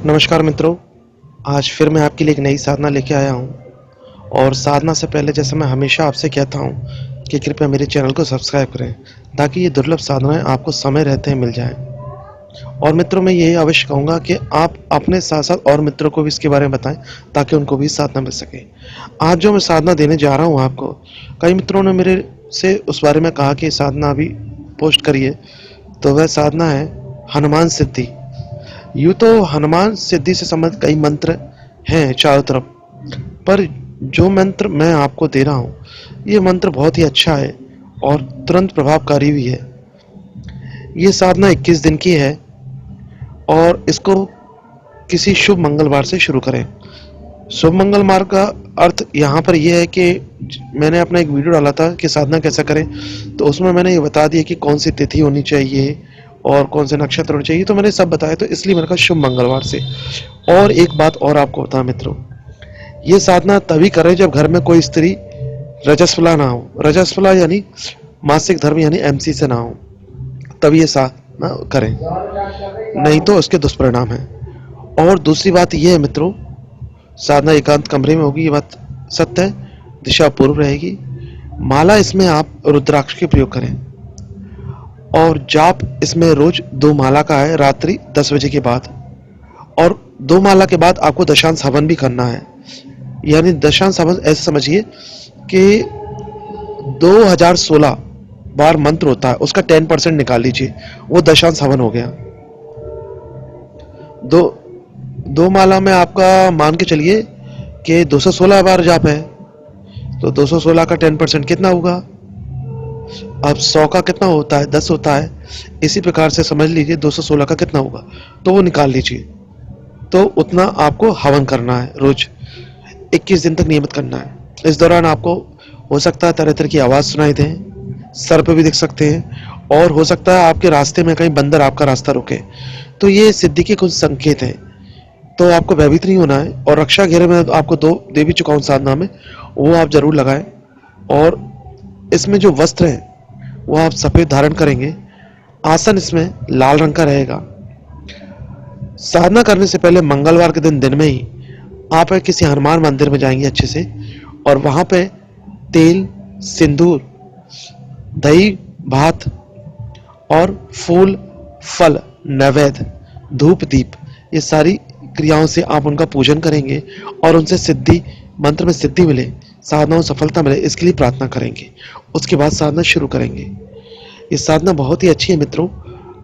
नमस्कार मित्रों, आज फिर मैं आपके लिए एक नई साधना लेके आया हूँ। और साधना से पहले जैसे मैं हमेशा आपसे कहता हूँ कि कृपया मेरे चैनल को सब्सक्राइब करें ताकि ये दुर्लभ साधनाएं आपको समय रहते हैं मिल जाएं। और मित्रों, मैं यही अवश्य कहूँगा कि आप अपने साथ साथ और मित्रों को भी इसके बारे में बताएं ताकि उनको भी साधना मिल सके। आज जो मैं साधना देने जा रहा हूँ आपको, कई मित्रों ने मेरे से उस बारे में कहा कि साधना अभी पोस्ट करिए, तो वह साधना है हनुमान सिद्धि। यूँ तो हनुमान सिद्धि से संबंधित कई मंत्र हैं चारों तरफ, पर जो मंत्र मैं आपको दे रहा हूँ, ये मंत्र बहुत ही अच्छा है और तुरंत प्रभावकारी भी है। ये साधना 21 दिन की है और इसको किसी शुभ मंगलवार से शुरू करें। शुभ मंगलवार का अर्थ यहाँ पर यह है कि मैंने अपना एक वीडियो डाला था कि साधना कैसे करें, तो उसमें मैंने ये बता दिया कि कौन सी तिथि होनी चाहिए और कौन से नक्षत्र होने चाहिए, तो मैंने सब बताया, तो इसलिए मैंने कहा शुभ मंगलवार से। और एक बात और आपको बता मित्रों, ये साधना तभी करें जब घर में कोई स्त्री रजस्वला ना हो। रजस्वला यानी मासिक धर्म यानी एमसी से ना हो, तभी ये साधना करें, नहीं तो उसके दुष्परिणाम है। और दूसरी बात यह है मित्रों, साधना एकांत कमरे में होगी, ये बात सत्य है। दिशा पूर्व रहेगी। माला इसमें आप रुद्राक्ष के प्रयोग करें और जाप इसमें रोज 2 माला का है, रात्रि 10 बजे के बाद। और 2 माला के बाद आपको दशांश हवन भी करना है। यानी दशांश हवन ऐसे समझिए कि 2016 बार मंत्र होता है, उसका 10% निकाल लीजिए, वो दशांश हवन हो गया। दो माला में आपका मान के चलिए कि 216 बार जाप है, तो 216 का 10% कितना होगा? अब 100 का कितना होता है? 10 होता है। इसी प्रकार से समझ लीजिए 216 का कितना होगा, तो वो निकाल लीजिए। तो उतना आपको हवन करना है, रोज 21 दिन तक नियमित करना है। इस दौरान आपको हो सकता है तरह तरह की आवाज़ सुनाई दे, सर पे भी दिख सकते हैं, और हो सकता है आपके रास्ते में कहीं बंदर आपका रास्ता रोके। तो ये सिद्धि के कुछ संकेत हैं। तो आपको भयभीत नहीं होना है। और रक्षा घेरे में आपको 2 दे भी चुका हूँ साधना में, वो आप जरूर लगाएं। और इसमें जो वस्त्र हैं वो आप सफ़ेद धारण करेंगे। आसन इसमें लाल रंग का रहेगा। साधना करने से पहले मंगलवार के दिन में ही आप किसी हनुमान मंदिर में जाएंगे अच्छे से, और वहाँ पे तेल, सिंदूर, दही भात और फूल, फल, नैवेद्य, धूप, दीप, ये सारी क्रियाओं से आप उनका पूजन करेंगे और उनसे सिद्धि, मंत्र में सिद्धि मिले, साधनाओं सफलता मिले, इसके लिए प्रार्थना करेंगे। उसके बाद साधना शुरू करेंगे। ये साधना बहुत ही अच्छी है मित्रों।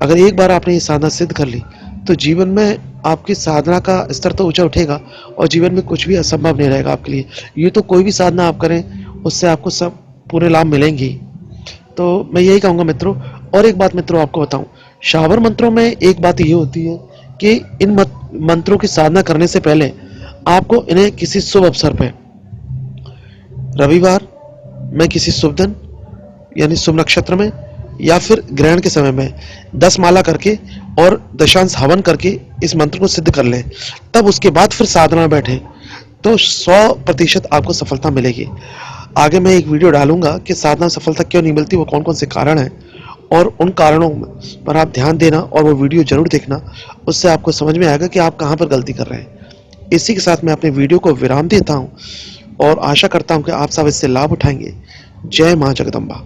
अगर एक बार आपने ये साधना सिद्ध कर ली तो जीवन में आपकी साधना का स्तर तो ऊंचा उठेगा और जीवन में कुछ भी असंभव नहीं रहेगा आपके लिए। ये तो कोई भी साधना आप करें उससे आपको सब पूरे लाभ मिलेंगे। तो मैं यही कहूँगा मित्रों। और एक बात मित्रों आपको बताऊं, शावर मंत्रों में एक बात ये होती है कि इन मंत्रों की साधना करने से पहले आपको इन्हें किसी शुभ अवसर पर, रविवार में, किसी शुभ दिन यानी शुभ नक्षत्र में, या फिर ग्रहण के समय में 10 माला करके और दशांश हवन करके इस मंत्र को सिद्ध कर लें। तब उसके बाद फिर साधना में बैठें तो 100% आपको सफलता मिलेगी। आगे मैं एक वीडियो डालूंगा कि साधना सफलता क्यों नहीं मिलती, वो कौन कौन से कारण हैं, और उन कारणों पर आप ध्यान देना और वो वीडियो जरूर देखना। उससे आपको समझ में आएगा कि आप कहाँ पर गलती कर रहे हैं। इसी के साथ मैं अपने वीडियो को विराम देता हूँ और आशा करता हूँ कि आप सब इससे लाभ उठाएंगे। जय माँ जगदम्बा।